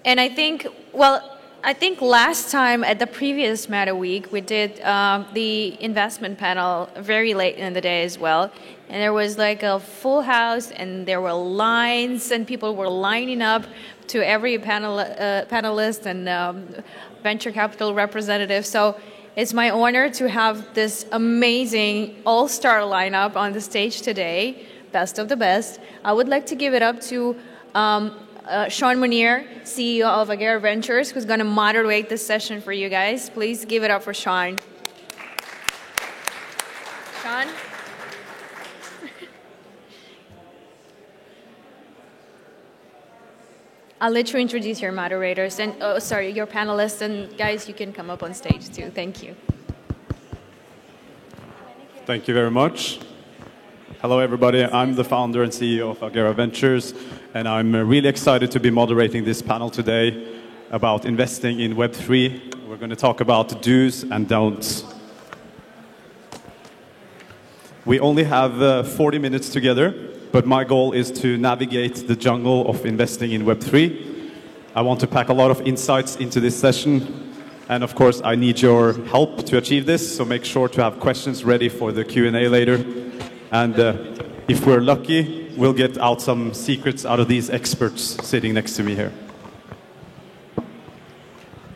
And I think, well, I think last time at the previous Meta Week, we did the investment panel very late in the day as well. And there was like a full house, and there were lines, and people were lining up to every panelist and venture capital representative. So it's my honor to have this amazing all-star lineup on the stage today, best of the best. I would like to give it up to Sean Munir, CEO of Agera Ventures, who's going to moderate this session for you guys. Please give it up for Sean. Sean? I'll let you introduce your moderators and, your panelists, and guys, you can come up on stage too. Thank you. Thank you very much. Hello, everybody. I'm the founder and CEO of Agera Ventures, and I'm really excited to be moderating this panel today about investing in Web3. We're going to talk about do's and don'ts. We only have 40 minutes together, but my goal is to navigate the jungle of investing in Web3. I want to pack a lot of insights into this session, and of course, I need your help to achieve this, so make sure to have questions ready for the Q&A later. And if we're lucky, we'll get out some secrets out of these experts sitting next to me here.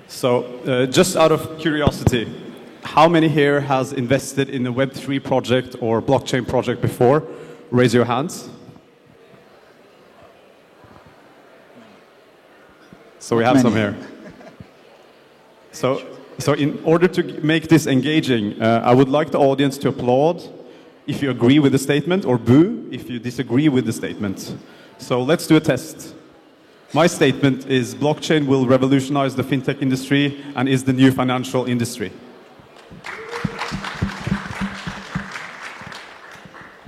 So just out of curiosity, how many here has invested in a Web3 project or blockchain project before? Raise your hands. So we have some here. So in order to make this engaging, I would like the audience to applaud if you agree with the statement, or boo if you disagree with the statement. So let's do a test. My statement is blockchain will revolutionize the fintech industry and is the new financial industry.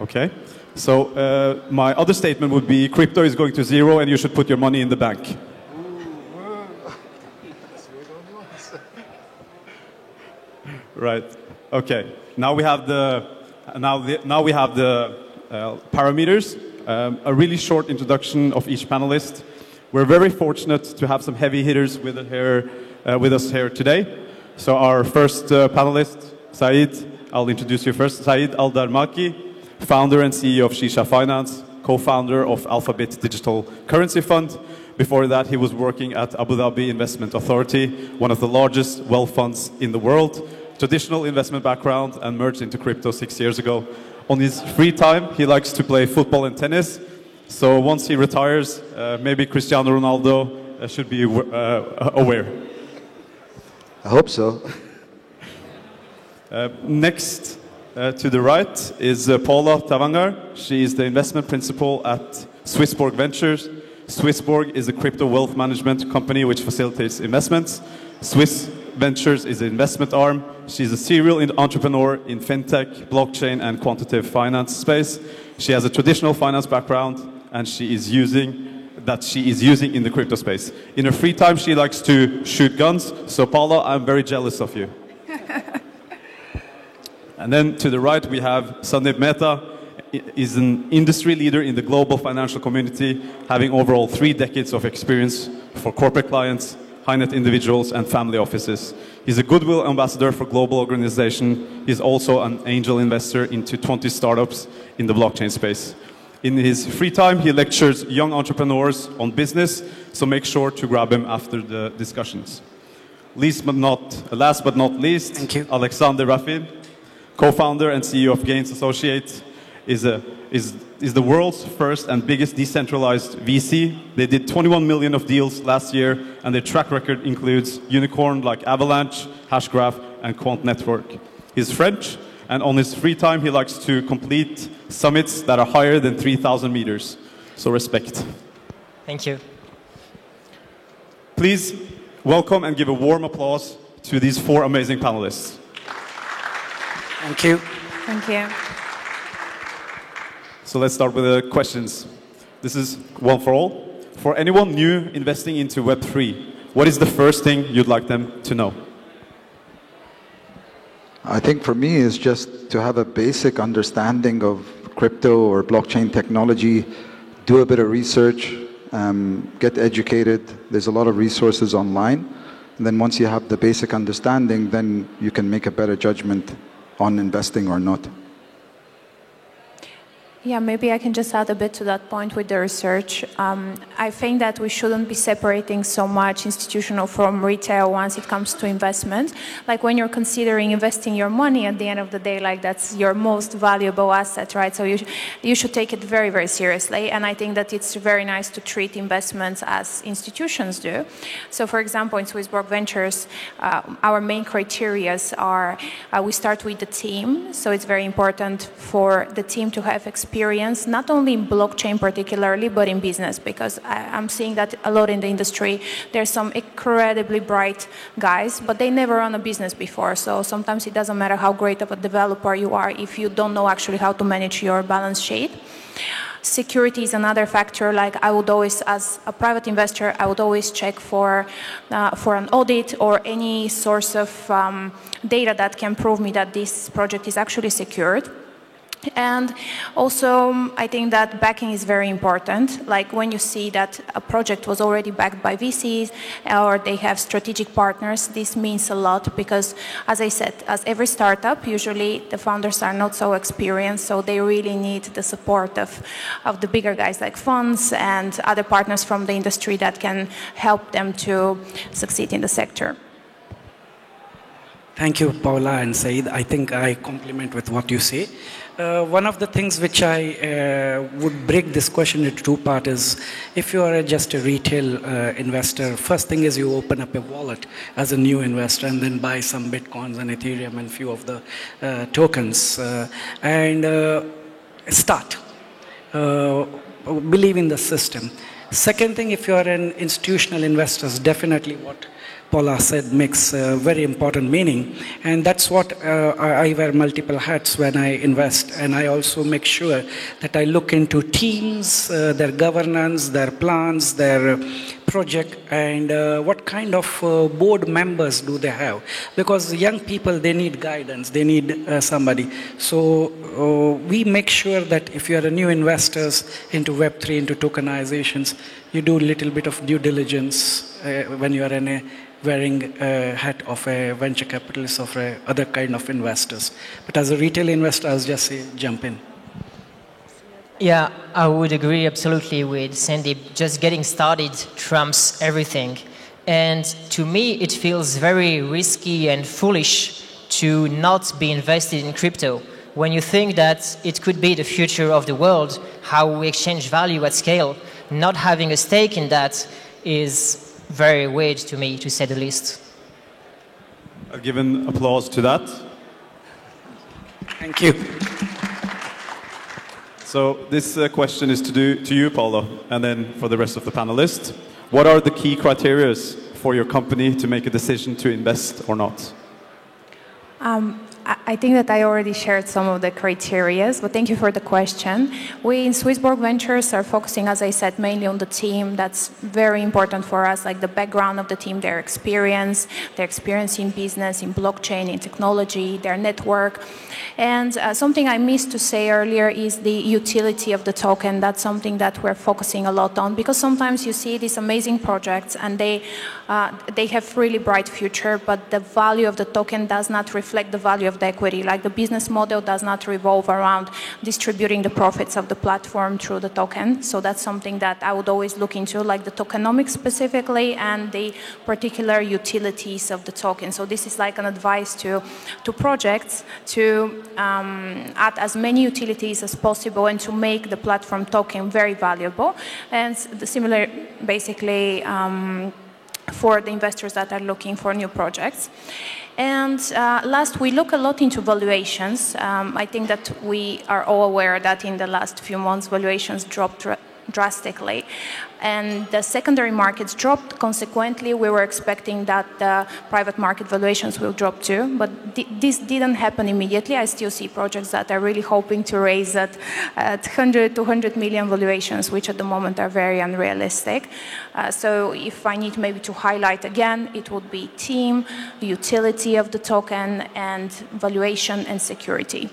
Okay. So my other statement would be crypto is going to zero and you should put your money in the bank. Right. Okay. Now we have the parameters. A really short introduction of each panelist. We're very fortunate to have some heavy hitters with us here today. So our first panelist, Saeed, I'll introduce you first. Saeed Al-Darmaki, founder and CEO of Shisha Finance, co-founder of Alphabet Digital Currency Fund. Before that, he was working at Abu Dhabi Investment Authority, one of the largest wealth funds in the world. Traditional investment background and merged into crypto 6 years ago. On his free time, he likes to play football and tennis. So once he retires, maybe Cristiano Ronaldo should be aware. I hope so. Next to the right is Paula Tavangar. She is the investment principal at Swissborg Ventures. Swissborg is a crypto wealth management company which facilitates investments. Swiss Ventures is an investment arm. She's a serial entrepreneur in fintech, blockchain, and quantitative finance space. She has a traditional finance background, and she is using in the crypto space. In her free time, she likes to shoot guns. So, Paula, I'm very jealous of you. And then to the right, we have Sandeep Mehta. Is an industry leader in the global financial community, having overall 3 decades of experience for corporate clients, high-net individuals, and family offices. He's a goodwill ambassador for global organization. He's also an angel investor into 20 startups in the blockchain space. In his free time, he lectures young entrepreneurs on business, so make sure to grab him after the discussions. Last but not least, thank you. Alexander Rafin, co-founder and CEO of Gains Associates, is the world's first and biggest decentralized VC. They did 21 million of deals last year, and their track record includes unicorn like Avalanche, Hashgraph, and Quant Network. He's French, and on his free time, he likes to complete summits that are higher than 3,000 meters. So respect. Thank you. Please welcome and give a warm applause to these 4 amazing panelists. Thank you. Thank you. So let's start with the questions. This is one for all. for anyone new investing into Web3, what is the first thing you'd like them to know? I think for me is just to have a basic understanding of crypto or blockchain technology, do a bit of research, get educated. There's a lot of resources online. And then once you have the basic understanding, then you can make a better judgment on investing or not. Yeah, maybe I can just add a bit to that point with the research. I think that we shouldn't be separating so much institutional from retail once it comes to investment. Like when you're considering investing your money at the end of the day, like that's your most valuable asset, right? So you should take it very, very seriously. And I think that it's very nice to treat investments as institutions do. So for example, in Swissborg Ventures, our main criteria are we start with the team. So it's very important for the team to have experience, not only in blockchain particularly, but in business, because I'm seeing that a lot in the industry. There's some incredibly bright guys, but they never run a business before. So sometimes it doesn't matter how great of a developer you are if you don't know actually how to manage your balance sheet. Security is another factor. Like I would always, as a private investor, I would always check for an audit or any source of data that can prove me that this project is actually secured. And also, I think that backing is very important. Like when you see that a project was already backed by VCs or they have strategic partners, this means a lot because, as I said, as every startup, usually the founders are not so experienced, so they really need the support of the bigger guys like funds and other partners from the industry that can help them to succeed in the sector. Thank you, Paula and Saeed. I think I compliment with what you say. One of the things which I would break this question into two parts is, if you are just a retail investor, first thing is you open up a wallet as a new investor and then buy some Bitcoins and Ethereum and few of the tokens and start. Believe in the system. Second thing, if you are an institutional investor, definitely what Paula said makes very important meaning, and that's what I wear multiple hats when I invest, and I also make sure that I look into teams, their governance, their plans, their project, and what kind of board members do they have, because young people, they need guidance, they need somebody. So we make sure that if you are a new investors into Web3, into tokenizations, you do a little bit of due diligence when you are in a wearing a hat of a venture capitalist or other kind of investors. But as a retail investor, I'll just say, jump in. Yeah, I would agree absolutely with Sandeep. Just getting started trumps everything. And to me, it feels very risky and foolish to not be invested in crypto. When you think that it could be the future of the world, how we exchange value at scale, not having a stake in that is very weird to me, to say the least. I'll give an applause to that. Thank you. So this question is to you, Paula, and then for the rest of the panelists. What are the key criteria for your company to make a decision to invest or not? I think that I already shared some of the criteria, but thank you for the question. We in Swissborg Ventures are focusing, as I said, mainly on the team. That's very important for us, like the background of the team, their experience in business, in blockchain, in technology, their network. And something I missed to say earlier is the utility of the token. That's something that we're focusing a lot on, because sometimes you see these amazing projects and they have really bright future, but the value of the token does not reflect the value of the equity. Like the business model does not revolve around distributing the profits of the platform through the token. So that's something that I would always look into, like the tokenomics specifically and the particular utilities of the token. So this is like an advice to projects to add as many utilities as possible and to make the platform token very valuable. And similar, basically, for the investors that are looking for new projects. And last, we look a lot into valuations. I think that we are all aware that in the last few months, valuations dropped drastically. And the secondary markets dropped. Consequently, we were expecting that the private market valuations will drop too, but this didn't happen immediately. I still see projects that are really hoping to raise at 100, 200 million valuations, which at the moment are very unrealistic. So if I need maybe to highlight again, it would be team, utility of the token, and valuation and security.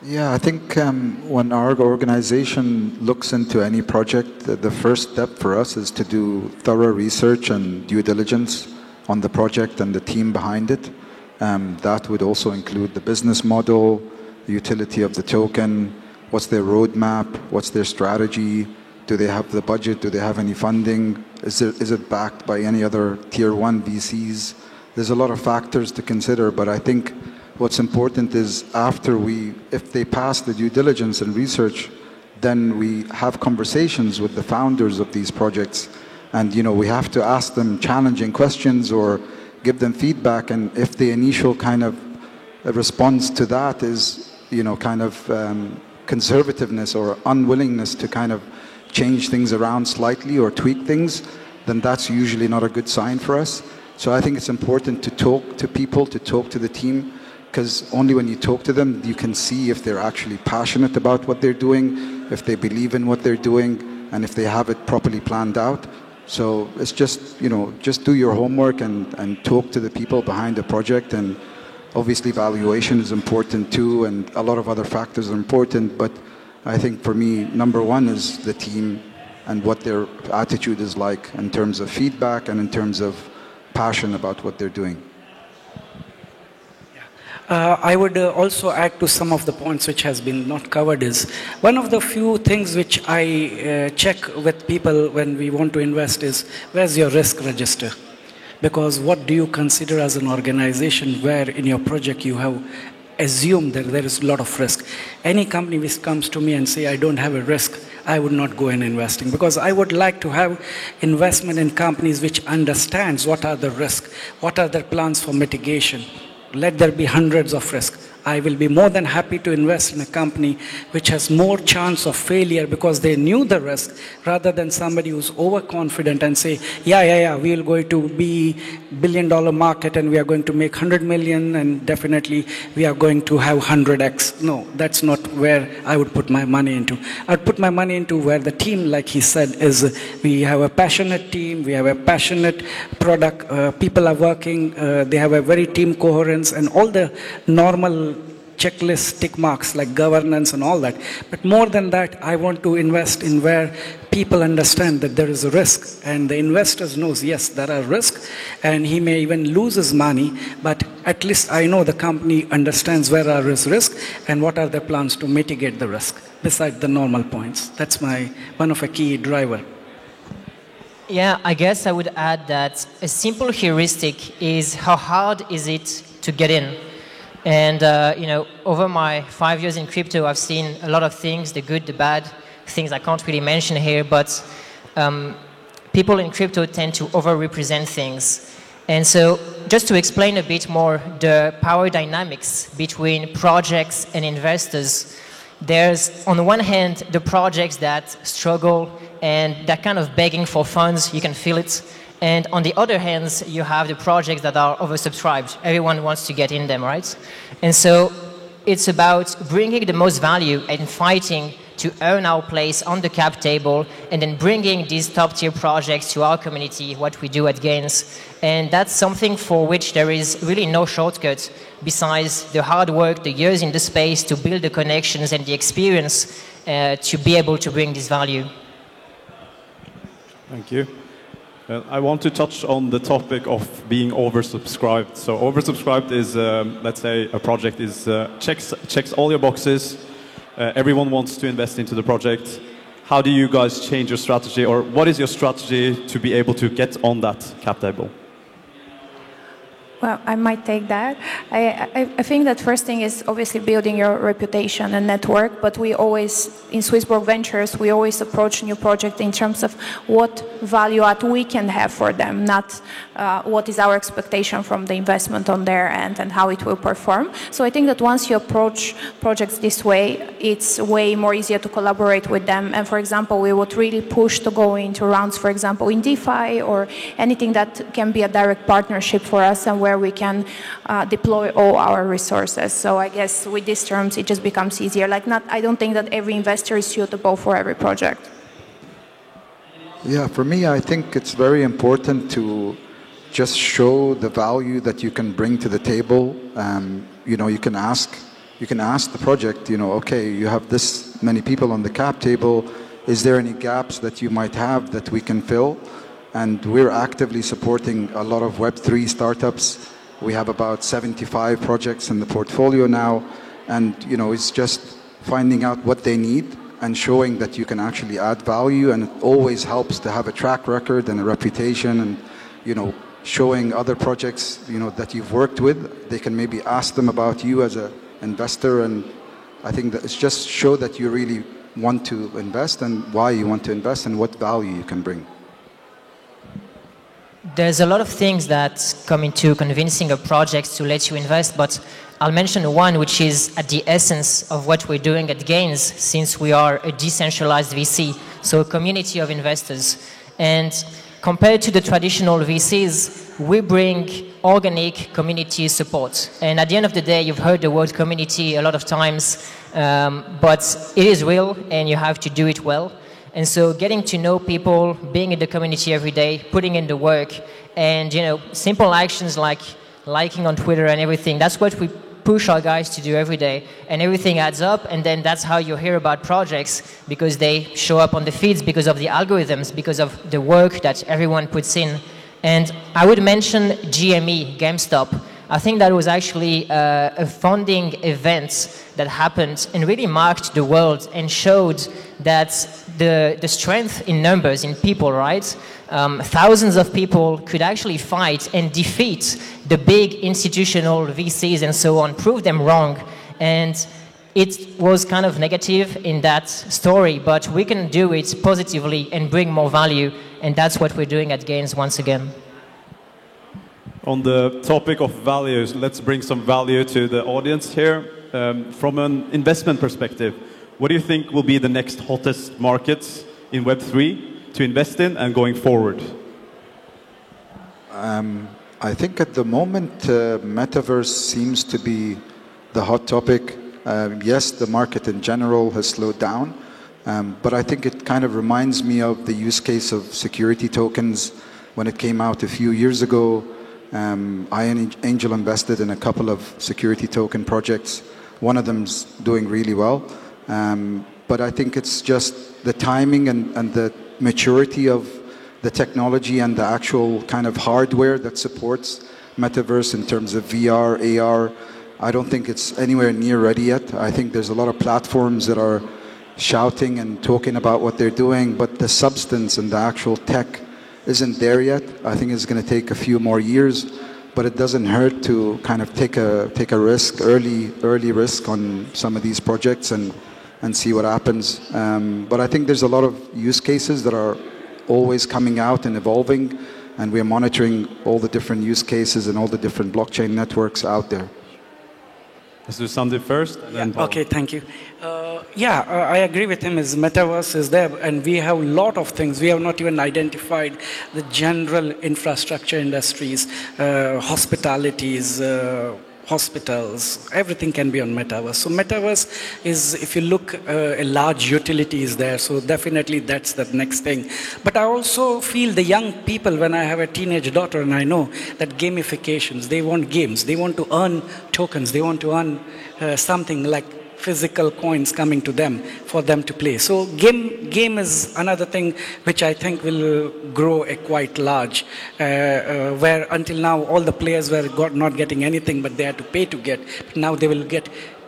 Yeah, I think when our organization looks into any project, the first step for us is to do thorough research and due diligence on the project and the team behind it. That would also include the business model, the utility of the token, what's their roadmap, what's their strategy, do they have the budget, do they have any funding, is it backed by any other tier 1 VCs? There's a lot of factors to consider, but I think what's important is if they pass the due diligence and research, then we have conversations with the founders of these projects. And, we have to ask them challenging questions or give them feedback. And if the initial kind of response to that is, conservativeness or unwillingness to kind of change things around slightly or tweak things, then that's usually not a good sign for us. So I think it's important to talk to people, to talk to the team, because only when you talk to them, you can see if they're actually passionate about what they're doing, if they believe in what they're doing, and if they have it properly planned out. So it's just, just do your homework and talk to the people behind the project. And obviously valuation is important too, and a lot of other factors are important. But I think for me, number one is the team and what their attitude is like in terms of feedback and in terms of passion about what they're doing. I would also add to some of the points which has been not covered is one of the few things which I check with people when we want to invest is where's your risk register? Because what do you consider as an organization where in your project you have assumed that there is a lot of risk? Any company which comes to me and say I don't have a risk, I would not go in investing, because I would like to have investment in companies which understands what are the risks, what are their plans for mitigation. Let there be hundreds of risks. I will be more than happy to invest in a company which has more chance of failure because they knew the risk, rather than somebody who's overconfident and say, yeah, we will go to be $1 billion market and we are going to make 100 million and definitely we are going to have 100x. No, that's not where I would put my money into. I'd put my money into where the team, like he said, is we have a passionate team, we have a passionate product, people are working, they have a very team coherence and all the normal checklist tick marks like governance and all that. But more than that, I want to invest in where people understand that there is a risk and the investors knows, yes, there are risks and he may even lose his money, but at least I know the company understands where there is risk and what are their plans to mitigate the risk besides the normal points. That's one of a key driver. Yeah, I guess I would add that a simple heuristic is how hard is it to get in? And, over my 5 years in crypto, I've seen a lot of things, the good, the bad, things I can't really mention here, but people in crypto tend to overrepresent things. And so just to explain a bit more the power dynamics between projects and investors, there's on the one hand the projects that struggle and they're kind of begging for funds, you can feel it. And on the other hand, you have the projects that are oversubscribed. Everyone wants to get in them, right? And so it's about bringing the most value and fighting to earn our place on the cap table and then bringing these top-tier projects to our community, what we do at Gains. And that's something for which there is really no shortcut besides the hard work, the years in the space to build the connections and the experience to be able to bring this value. Thank you. I want to touch on the topic of being oversubscribed. So oversubscribed is, let's say, a project is checks all your boxes. Everyone wants to invest into the project. How do you guys change your strategy, or what is your strategy to be able to get on that cap table? Well, I might take that. I think that first thing is obviously building your reputation and network, but we always, in Swissborg Ventures, we always approach new projects in terms of what value add we can have for them, not what is our expectation from the investment on their end and how it will perform. So I think that once you approach projects this way, it's way more easier to collaborate with them. And for example, we would really push to go into rounds, for example, in DeFi or anything that can be a direct partnership for us and where we can deploy all our resources. So I guess with these terms, it just becomes easier. I don't think that every investor is suitable for every project. Yeah, for me, I think it's very important to just show the value that you can bring to the table. You can ask the project, okay, you have this many people on the cap table. Is there any gaps that you might have that we can fill? And we're actively supporting a lot of Web3 startups. We have about 75 projects in the portfolio now. And, it's just finding out what they need and showing that you can actually add value. And it always helps to have a track record and a reputation and, showing other projects, that you've worked with. They can maybe ask them about you as an investor. And I think that it's just show that you really want to invest and why you want to invest and what value you can bring. There's a lot of things that come into convincing a project to let you invest, but I'll mention one which is at the essence of what we're doing at Gains, since we are a decentralized VC, so a community of investors. And compared to the traditional VCs, we bring organic community support. And at the end of the day, you've heard the word community a lot of times, but it is real and you have to do it well. And so getting to know people, being in the community every day, putting in the work, and simple actions like liking on Twitter and everything, that's what we push our guys to do every day. And everything adds up, and then that's how you hear about projects, because they show up on the feeds because of the algorithms, because of the work that everyone puts in. And I would mention GME, GameStop. I think that was actually a founding event that happened and really marked the world and showed that the strength in numbers, in people, right? Thousands of people could actually fight and defeat the big institutional VCs and so on, prove them wrong. And it was kind of negative in that story, but we can do it positively and bring more value. And that's what we're doing at Gains once again. On the topic of values, let's bring some value to the audience here. From an investment perspective, what do you think will be the next hottest markets in Web3 to invest in and going forward? I think at the moment, metaverse seems to be the hot topic. Yes, the market in general has slowed down, but I think it kind of reminds me of the use case of security tokens when it came out a few years ago. I angel invested in a couple of security token projects. One of them's doing really well. But I think it's just the timing and the maturity of the technology and the actual kind of hardware that supports metaverse in terms of VR, AR. I don't think it's anywhere near ready yet. I think there's a lot of platforms that are shouting and talking about what they're doing, but the substance and the actual tech isn't there yet. I think it's going to take a few more years, but it doesn't hurt to kind of take a risk, early risk on some of these projects and see what happens. But I think there's a lot of use cases that are always coming out and evolving, and we're monitoring all the different use cases and all the different blockchain networks out there. Let's do Sandeep first. And then Paul. Okay, thank you. I agree with him. Metaverse is there, and we have a lot of things. We have not even identified the general infrastructure industries, hospitalities, hospitals. Everything can be on metaverse. So metaverse is, if you look, a large utility is there. So definitely that's the next thing. But I also feel the young people, when I have a teenage daughter, and I know that gamifications, they want games. They want to earn tokens. They want to earn something like physical coins coming to them for them to play. So game is another thing which I think will grow quite large, where until now all the players were not getting anything, but they had to pay to get. Now they will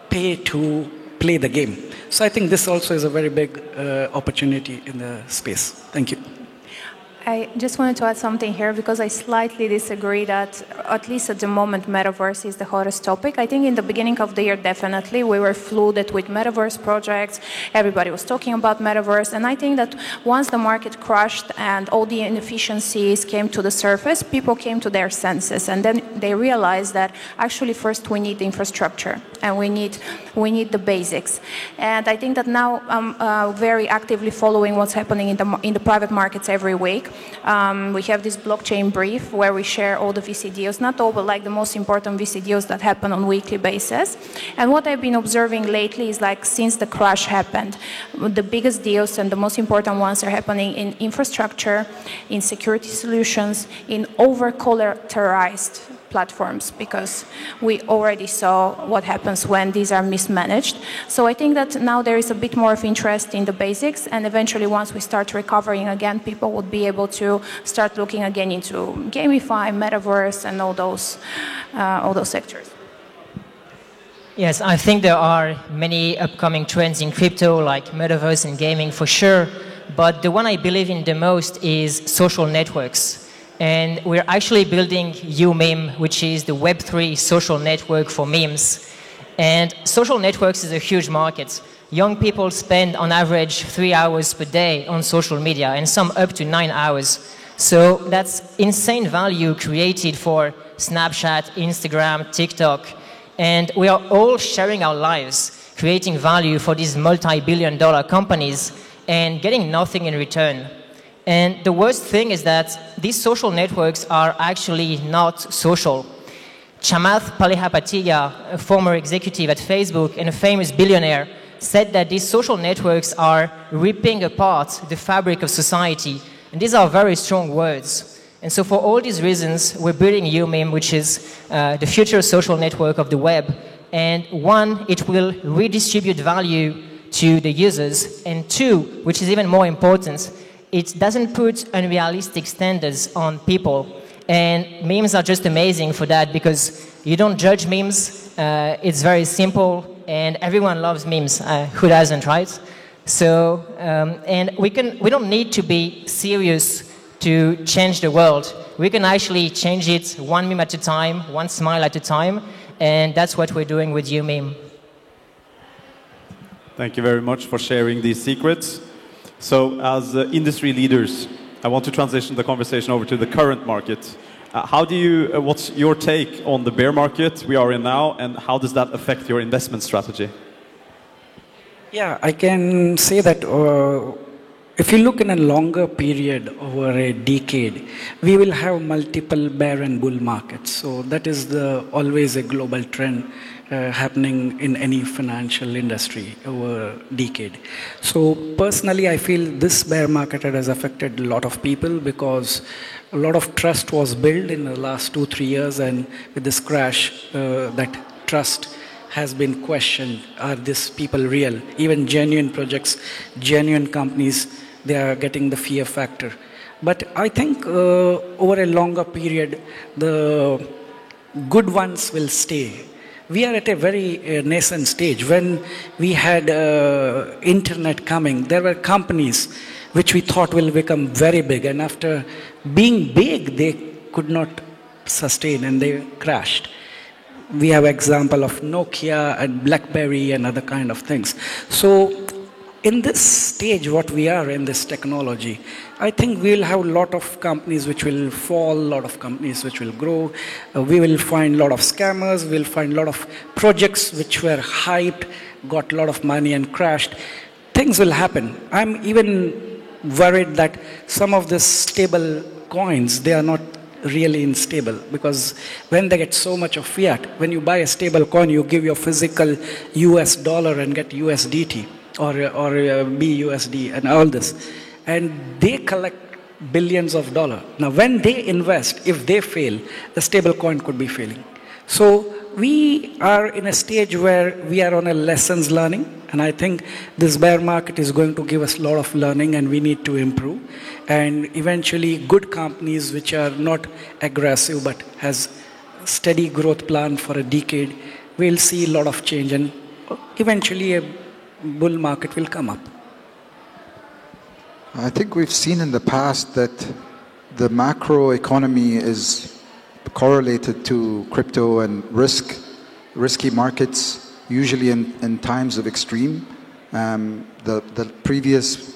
pay to play the game. So I think this also is a very big opportunity in the space. Thank you. I just wanted to add something here because I slightly disagree that, at least at the moment, metaverse is the hottest topic. I think in the beginning of the year, definitely, we were flooded with metaverse projects. Everybody was talking about metaverse. And I think that once the market crashed and all the inefficiencies came to the surface, people came to their senses. And then they realized that actually first we need the infrastructure and we need the basics. And I think that now I'm very actively following what's happening in the private markets every week. We have this blockchain brief where we share all the VC deals, not all, but like the most important VC deals that happen on a weekly basis. And what I've been observing lately is like since the crash happened, the biggest deals and the most important ones are happening in infrastructure, in security solutions, in over-collateralized platforms, because we already saw what happens when these are mismanaged. So I think that now there is a bit more of interest in the basics, and eventually once we start recovering again, people would be able to start looking again into gamify, metaverse, and all those sectors. Yes, I think there are many upcoming trends in crypto, like metaverse and gaming for sure, but the one I believe in the most is social networks. And we're actually building UMeme, which is the Web3 social network for memes. And social networks is a huge market. Young people spend on average 3 hours per day on social media, and some up to 9 hours. So that's insane value created for Snapchat, Instagram, TikTok. And we are all sharing our lives, creating value for these multi-billion-dollar companies and getting nothing in return. And the worst thing is that these social networks are actually not social. Chamath Palihapitiya, a former executive at Facebook and a famous billionaire, said that these social networks are ripping apart the fabric of society. And these are very strong words. And so for all these reasons, we're building UMeme, which is the future social network of the web. And one, it will redistribute value to the users. And two, which is even more important, it doesn't put unrealistic standards on people. And memes are just amazing for that because you don't judge memes. It's very simple, and everyone loves memes. Who doesn't, right? So, and we don't need to be serious to change the world. We can actually change it one meme at a time, one smile at a time, and that's what we're doing with UMeme. Thank you very much for sharing these secrets. So, as industry leaders, I want to transition the conversation over to the current market. What's your take on the bear market we are in now, and how does that affect your investment strategy? Yeah, I can say that if you look in a longer period, over a decade, we will have multiple bear and bull markets. So that is always a global trend happening in any financial industry over a decade. So personally, I feel this bear market has affected a lot of people because a lot of trust was built in the last 2-3 years, and with this crash, that trust has been questioned. Are these people real? Even genuine projects, genuine companies, they are getting the fear factor. But I think over a longer period, the good ones will stay. We are at a very nascent stage. When we had internet coming, there were companies which we thought will become very big, and after being big, they could not sustain and they crashed. We have example of Nokia and BlackBerry and other kind of things. So in this stage, what we are in this technology, I think we'll have a lot of companies which will fall, a lot of companies which will grow. We will find a lot of scammers. We'll find a lot of projects which were hyped, got a lot of money and crashed. Things will happen. I'm even worried that some of the stable coins, they are not really unstable, because when they get so much of fiat, when you buy a stable coin, you give your physical US dollar and get USDT. Or BUSD and all this. And they collect billions of dollars. Now, when they invest, if they fail, the stable coin could be failing. So we are in a stage where we are on a lessons learning. And I think this bear market is going to give us a lot of learning, and we need to improve. And eventually, good companies which are not aggressive but has steady growth plan for a decade, we'll see a lot of change, and eventually a bull market will come up. I think we've seen in the past that the macro economy is correlated to crypto and risky markets, usually in times of extreme. The previous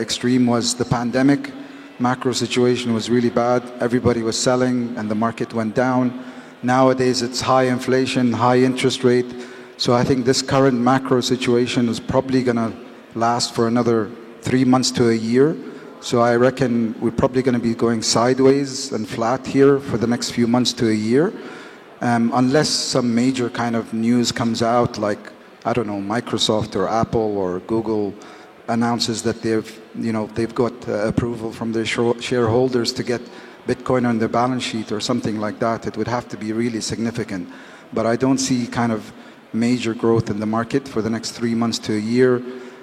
extreme was the pandemic. Macro situation was really bad. Everybody was selling and the market went down. Nowadays it's high inflation, high interest rate. So I think this current macro situation is probably going to last for another 3 months to a year. So I reckon we're probably going to be going sideways and flat here for the next few months to a year. Unless some major kind of news comes out, like, I don't know, Microsoft or Apple or Google announces that they've got approval from their shareholders to get Bitcoin on their balance sheet or something like that. It would have to be really significant. But I don't see kind of major growth in the market for the next 3 months to a year.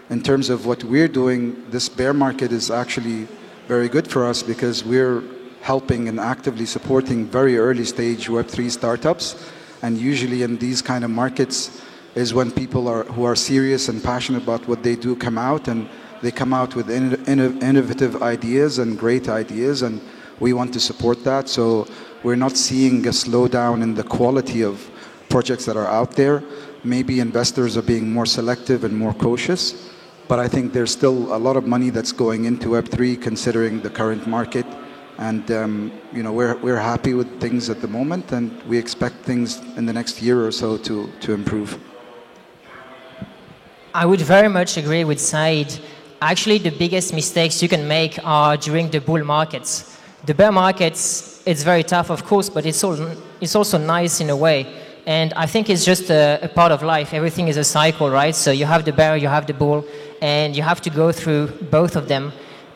In terms of what we're doing, this bear market is actually very good for us because we're helping and actively supporting very early stage Web3 startups. And usually in these kind of markets is when people who are serious and passionate about what they do come out, and they come out with innovative ideas and great ideas, and we want to support that. So we're not seeing a slowdown in the quality of projects that are out there. Maybe investors are being more selective and more cautious, but I think there's still a lot of money that's going into Web3 considering the current market. And we're happy with things at the moment, and we expect things in the next year or so to improve. I would very much agree with Said. Actually, the biggest mistakes you can make are during the bull markets. The bear markets, it's very tough, of course, but it's also nice in a way. And I think it's just a part of life. Everything is a cycle, right? So you have the bear, you have the bull, and you have to go through both of them.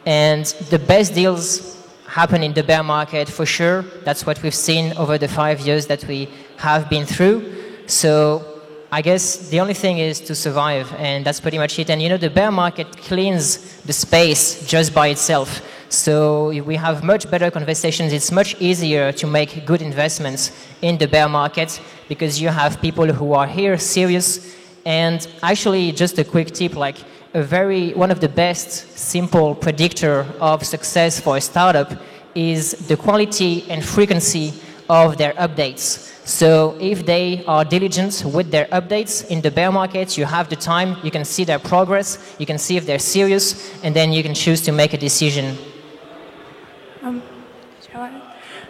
And the best deals happen in the bear market for sure. That's what we've seen over the 5 years that we have been through. So I guess the only thing is to survive, and that's pretty much it. And the bear market cleans the space just by itself. So we have much better conversations. It's much easier to make good investments in the bear market because you have people who are here serious. And actually, just a quick tip, like one of the best simple predictor of success for a startup is the quality and frequency of their updates. So if they are diligent with their updates in the bear market, you have the time, you can see their progress, you can see if they're serious, and then you can choose to make a decision.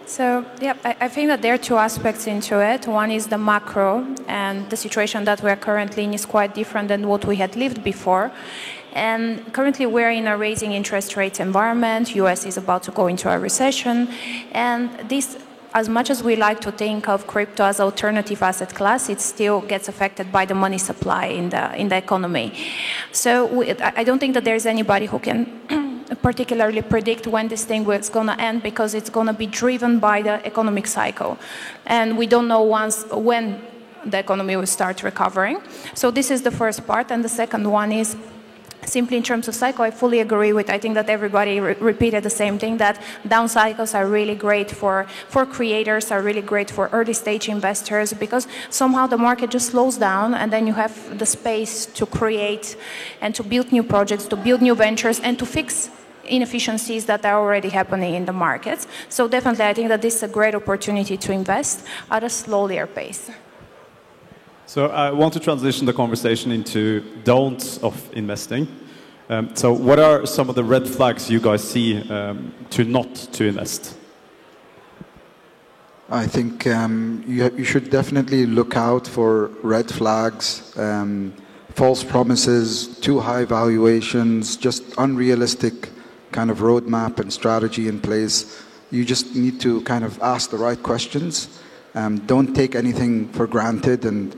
So, yeah, I think that there are two aspects into it. One is the macro, and the situation that we are currently in is quite different than what we had lived before. And currently we're in a raising interest rates environment. US is about to go into a recession. And this, as much as we like to think of crypto as an alternative asset class, it still gets affected by the money supply in the economy. So I don't think that there's anybody who can particularly predict when this thing is going to end, because it's going to be driven by the economic cycle. And we don't know when the economy will start recovering. So this is the first part. And the second one is simply in terms of cycle, I fully agree with, I think that everybody repeated the same thing, that down cycles are really great for creators, are really great for early stage investors, because somehow the market just slows down and then you have the space to create and to build new projects, to build new ventures, and to fix inefficiencies that are already happening in the markets. So definitely I think that this is a great opportunity to invest at a slower pace. So I want to transition the conversation into don'ts of investing. So what are some of the red flags you guys see to not to invest? I think you should definitely look out for red flags, false promises, too high valuations, just unrealistic kind of roadmap and strategy in place. You just need to kind of ask the right questions. Don't take anything for granted, and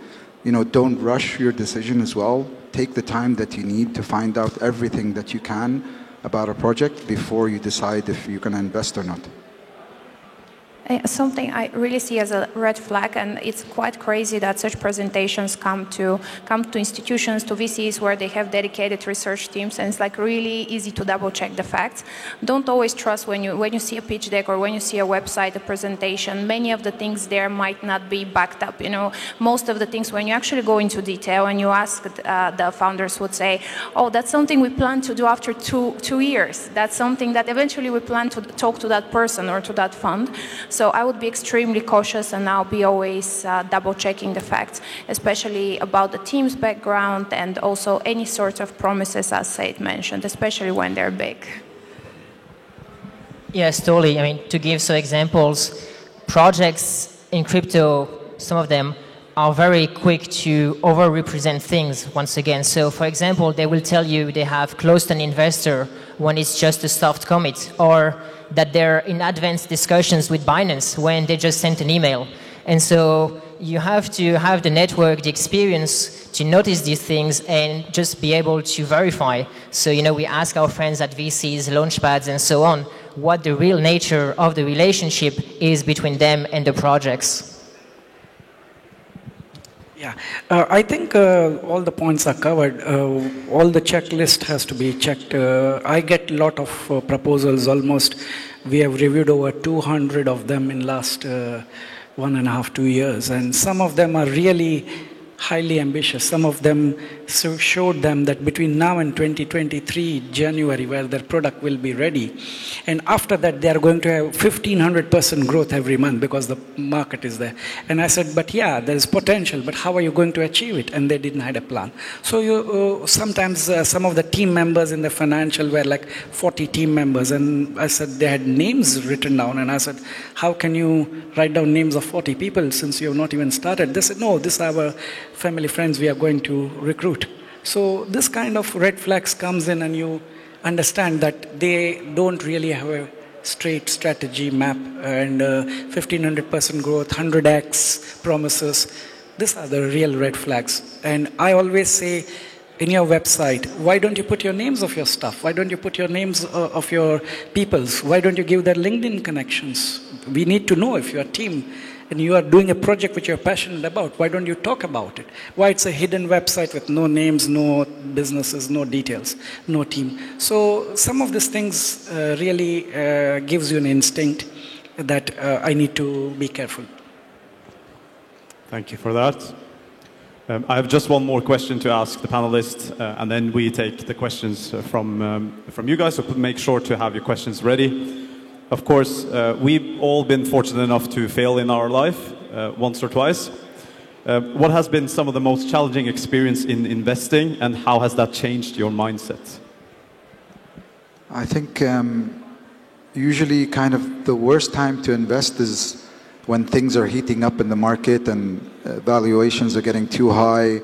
don't rush your decision as well. Take the time that you need to find out everything that you can about a project before you decide if you're going to invest or not. Something I really see as a red flag, and it's quite crazy that such presentations come to institutions, to VCs, where they have dedicated research teams, and it's like really easy to double check the facts. Don't always trust when you see a pitch deck or when you see a website, a presentation. Many of the things there might not be backed up. You know, most of the things, when you actually go into detail and you ask, the founders would say, "Oh, that's something we plan to do after two years. That's something that eventually we plan to talk to that person or to that fund." So I would be extremely cautious, and I'll be always double checking the facts, especially about the team's background and also any sort of promises, as Said mentioned, especially when they're big. Yes, totally. I mean, to give some examples, projects in crypto, some of them are very quick to overrepresent things once again. So, for example, they will tell you they have closed an investor when it's just a soft commit, or that they're in advanced discussions with Binance when they just sent an email. And so you have to have the network, the experience to notice these things and just be able to verify. So, you know, we ask our friends at VCs, launchpads, and so on, what the real nature of the relationship is between them and the projects. Yeah, I think all the points are covered. All the checklist has to be checked. I get a lot of proposals. Almost, we have reviewed over 200 of them in last 1.5, 2 years, and some of them are really highly ambitious. Some of them showed them that between now and 2023 January, where their product will be ready, and after that they are going to have 1,500% growth every month because the market is there. And I said, but yeah, there is potential, but how are you going to achieve it? And they didn't have a plan. So you sometimes some of the team members in the financial were like 40 team members, and I said they had names written down, and I said, how can you write down names of 40 people since you have not even started? They said, no, this is our family friends we are going to recruit. So this kind of red flags comes in, and you understand that they don't really have a straight strategy map, and 1,500% growth, 100x promises. These are the real red flags. And I always say, in your website, why don't you put your names of your stuff? Why don't you put your names of your peoples? Why don't you give their LinkedIn connections? We need to know if your team and you are doing a project which you're passionate about, why don't you talk about it? Why it's a hidden website with no names, no businesses, no details, no team? So some of these things really gives you an instinct that I need to be careful. Thank you for that. I have just one more question to ask the panelists, and then we take the questions from you guys, so make sure to have your questions ready. Of course, we've all been fortunate enough to fail in our life once or twice. What has been some of the most challenging experience in investing, and how has that changed your mindset? I think usually kind of the worst time to invest is when things are heating up in the market and valuations are getting too high.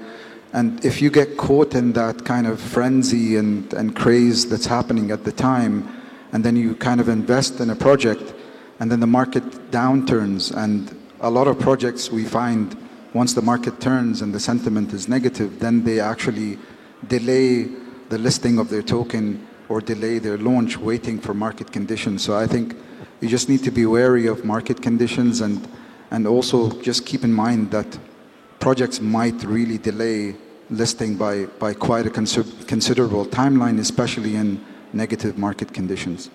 And if you get caught in that kind of frenzy and craze that's happening at the time, and then you kind of invest in a project, and then the market downturns, and a lot of projects we find, once the market turns and the sentiment is negative, then they actually delay the listing of their token or delay their launch waiting for market conditions. So I think you just need to be wary of market conditions, and also just keep in mind that projects might really delay listing by quite a considerable timeline, especially in negative market conditions.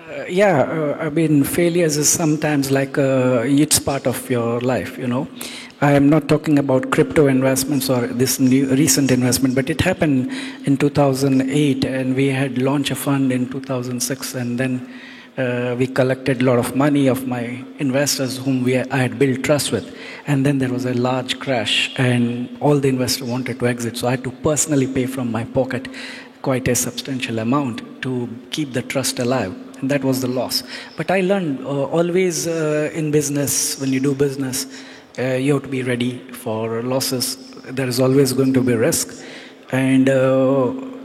I mean, failures is sometimes like it's part of your life, you know. I am not talking about crypto investments or this recent investment, but it happened in 2008, and we had launched a fund in 2006, and then we collected a lot of money of my investors whom I had built trust with. And then there was a large crash, and all the investors wanted to exit. So I had to personally pay from my pocket quite a substantial amount to keep the trust alive. And that was the loss. But I learned always in business, when you do business, you have to be ready for losses. There is always going to be risk. And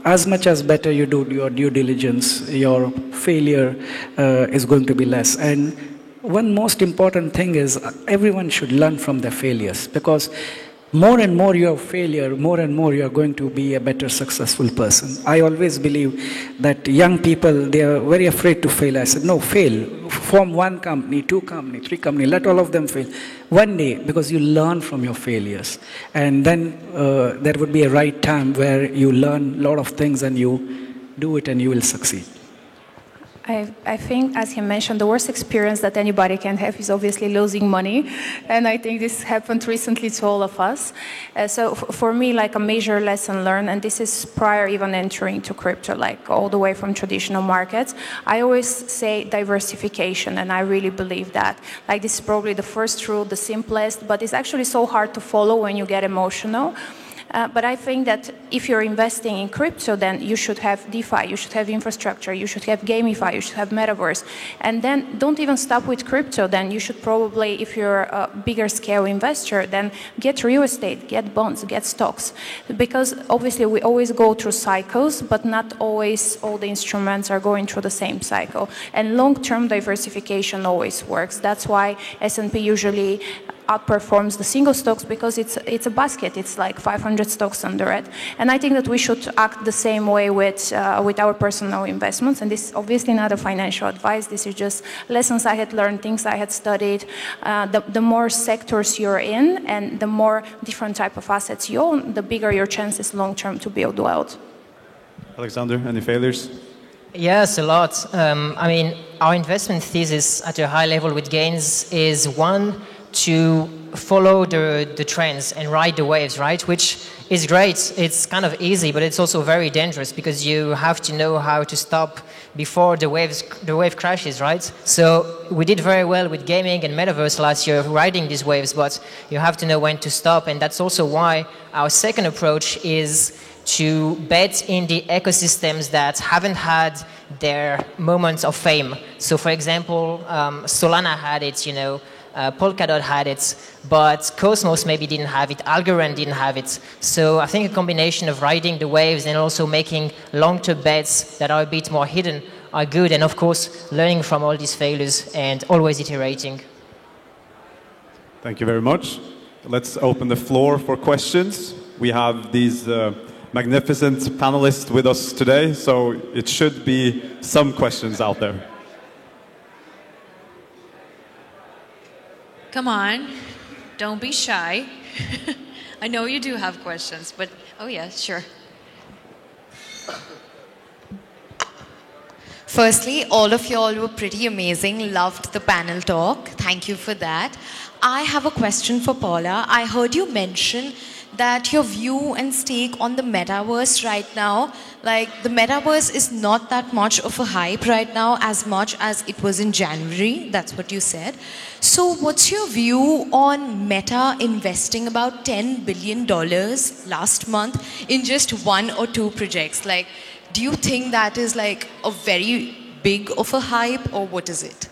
as much as better you do your due diligence, your failure is going to be less. And one most important thing is everyone should learn from their failures, because more and more you have failure, more and more you are going to be a better successful person. I always believe that young people, they are very afraid to fail. I said, no, fail. Form one company, two company, three company, let all of them fail. One day, because you learn from your failures. And then there would be a right time where you learn a lot of things and you do it and you will succeed. I think, as he mentioned, the worst experience that anybody can have is obviously losing money. And I think this happened recently to all of us. So for me, like a major lesson learned, and this is prior even entering to crypto, like all the way from traditional markets, I always say diversification, and I really believe that. Like this is probably the first rule, the simplest, but it's actually so hard to follow when you get emotional. But I think that if you're investing in crypto, then you should have DeFi, you should have infrastructure, you should have GameFi, you should have metaverse. And then don't even stop with crypto. Then you should probably, if you're a bigger scale investor, then get real estate, get bonds, get stocks. Because obviously we always go through cycles, but not always all the instruments are going through the same cycle. And long-term diversification always works. That's why S&P usually outperforms the single stocks, because it's a basket. It's like 500 stocks under it. And I think that we should act the same way with our personal investments. And this is obviously not a financial advice. This is just lessons I had learned, things I had studied. The more sectors you're in and the more different type of assets you own, the bigger your chances long-term to build wealth. Alexander, any failures? Yes, a lot. I mean, our investment thesis at a high level with Gains is one, to follow the trends and ride the waves, right? Which is great. It's kind of easy, but it's also very dangerous because you have to know how to stop before the wave crashes, right? So we did very well with gaming and metaverse last year, riding these waves, but you have to know when to stop. And that's also why our second approach is to bet in the ecosystems that haven't had their moments of fame. So for example, Solana had it, you know, Polkadot had it, but Cosmos maybe didn't have it, Algorand didn't have it. So I think a combination of riding the waves and also making long-term bets that are a bit more hidden are good, and of course learning from all these failures and always iterating. Thank you very much. Let's open the floor for questions. We have these magnificent panelists with us today, so it should be some questions out there. Come on, don't be shy. I know you do have questions, but oh yeah, sure. Firstly, all of y'all were pretty amazing. Loved the panel talk. Thank you for that. I have a question for Paula. I heard you mention that your view and stake on the metaverse right now, like the metaverse is not that much of a hype right now as much as it was in January. That's what you said. So what's your view on Meta investing about $10 billion last month in just one or two projects? Like, do you think that is like a very big of a hype, or what is it?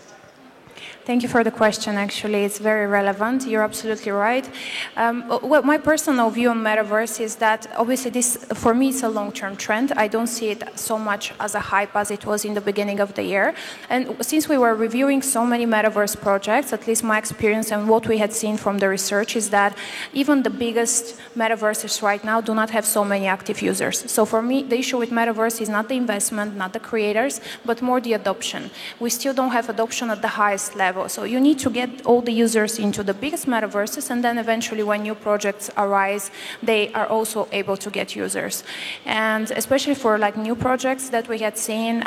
Thank you for the question, actually. It's very relevant. You're absolutely right. Well, my personal view on metaverse is that obviously this, for me, it's a long-term trend. I don't see it so much as a hype as it was in the beginning of the year. And since we were reviewing so many metaverse projects, at least my experience and what we had seen from the research is that even the biggest metaverses right now do not have so many active users. So for me, the issue with metaverse is not the investment, not the creators, but more the adoption. We still don't have adoption at the highest level. So you need to get all the users into the biggest metaverses, and then eventually when new projects arise, they are also able to get users. And especially for like new projects that we had seen,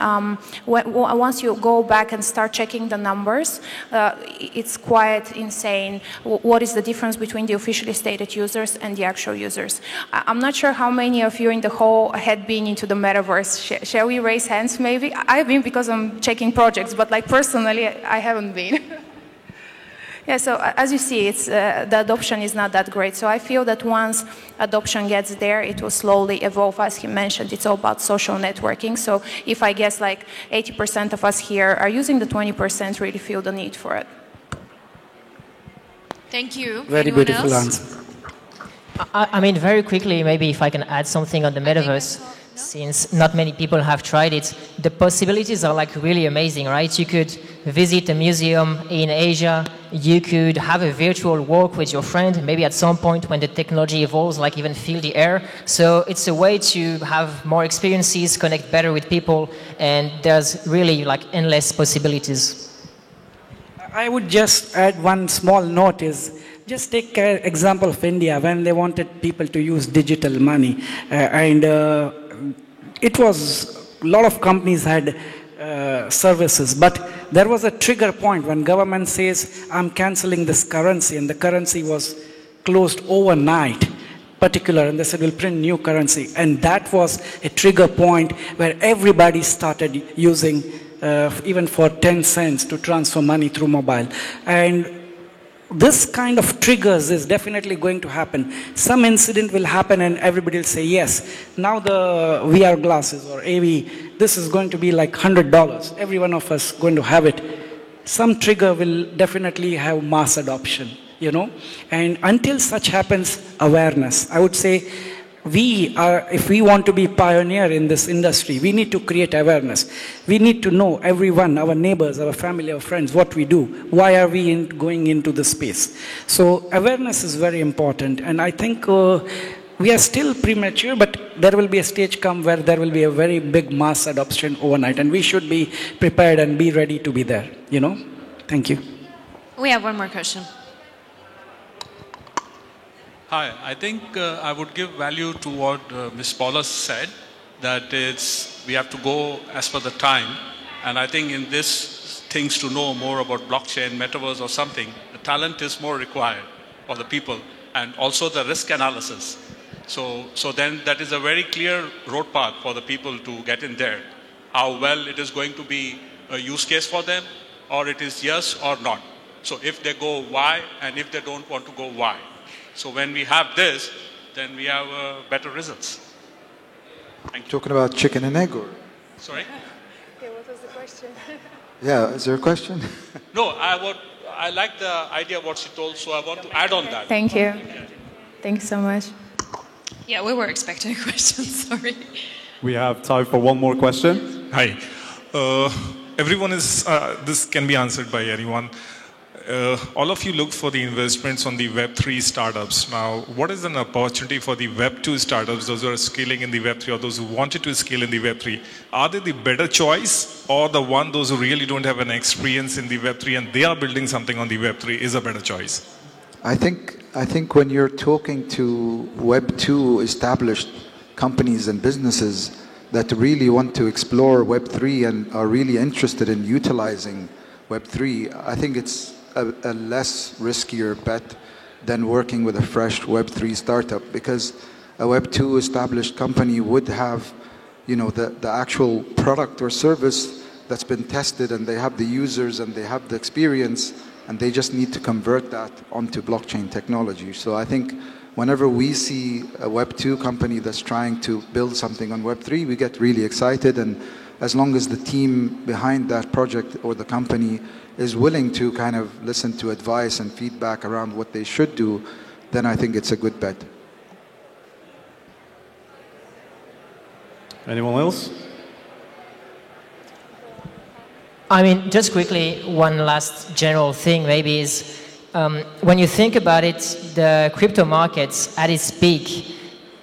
once you go back and start checking the numbers, it's quite insane what is the difference between the officially stated users and the actual users. I'm not sure how many of you in the hall had been into the metaverse. Shall we raise hands maybe? I've been because I'm checking projects, but like personally, I haven't been. Yeah, so as you see, it's, the adoption is not that great. So I feel that once adoption gets there, it will slowly evolve. As he mentioned, it's all about social networking. So if I guess like 80% of us here are using, the 20% really feel the need for it. Thank you. Very Anyone beautiful else? answer. I mean, very quickly, maybe if I can add something on the metaverse. since not many people have tried it. The possibilities are like really amazing, right? You could visit a museum in Asia, you could have a virtual walk with your friend, maybe at some point when the technology evolves, like even feel the air. So it's a way to have more experiences, connect better with people, and there's really like endless possibilities. I would just add one small note is, just take an example of India when they wanted people to use digital money. It was, a lot of companies had services, but there was a trigger point when government says, I'm canceling this currency, and the currency was closed overnight, particular, and they said, we'll print new currency. And that was a trigger point where everybody started using, even for 10 cents to transfer money through mobile. And this kind of triggers is definitely going to happen. Some incident will happen and everybody will say, yes, now the VR glasses or AV, this is going to be like $100. Every one of us going to have it. Some trigger will definitely have mass adoption, you know. And until such happens, awareness. I would say if we want to be pioneer in this industry, we need to create awareness. We need to know everyone, our neighbors, our family, our friends, what we do. Why are we going into the space? So awareness is very important. And I think we are still premature, but there will be a stage come where there will be a very big mass adoption overnight. And we should be prepared and be ready to be there, you know. Thank you. We have one more question. Hi, I think I would give value to what Ms. Paula said, that we have to go as per the time. And I think in this things to know more about blockchain, metaverse or something, the talent is more required for the people, and also the risk analysis. So then that is a very clear road path for the people to get in there. How well it is going to be a use case for them, or it is yes or not. So if they go why, and if they don't want to go why. So when we have this, then we have better results. Thank you. Talking about chicken and egg, or? Sorry? Okay, what was the question? Yeah, is there a question? No, I like the idea of what she told, so I want to add on that. Thank you. Thank you so much. Yeah, we were expecting a question, sorry. We have time for one more question. Hi. Everyone is, this can be answered by anyone. All of you look for the investments on the Web3 startups. Now, what is an opportunity for the Web2 startups, those who are scaling in the Web3 or those who wanted to scale in the Web3? Are they the better choice, or those who really don't have an experience in the Web3 and they are building something on the Web3 is a better choice? I think when you're talking to Web2 established companies and businesses that really want to explore Web3 and are really interested in utilizing Web3, I think it's a less riskier bet than working with a fresh Web3 startup, because a Web2 established company would have, you know, the actual product or service that's been tested, and they have the users and they have the experience, and they just need to convert that onto blockchain technology. So I think whenever we see a Web2 company that's trying to build something on Web3, we get really excited, and as long as the team behind that project or the company is willing to kind of listen to advice and feedback around what they should do, then I think it's a good bet. Anyone else? I mean, just quickly, one last general thing maybe is, when you think about it, the crypto markets at its peak,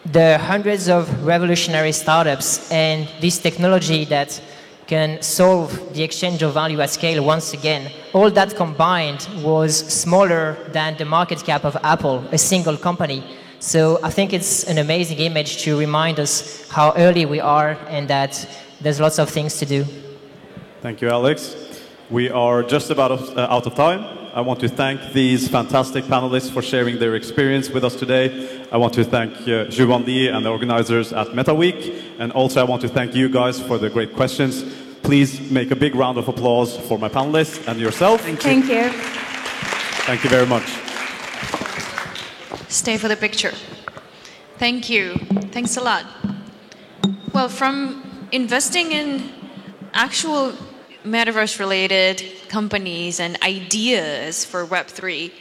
the hundreds of revolutionary startups and this technology that can solve the exchange of value at scale once again, all that combined was smaller than the market cap of Apple, a single company. So I think it's an amazing image to remind us how early we are and that there's lots of things to do. Thank you, Alex. We are just about out of time. I want to thank these fantastic panelists for sharing their experience with us today. I want to thank Giovanni and the organizers at MetaWeek. And also I want to thank you guys for the great questions. Please make a big round of applause for my panelists and yourself. Thank you. Thank you. Thank you very much. Stay for the picture. Thank you. Thanks a lot. Well, from investing in actual metaverse-related companies and ideas for Web3,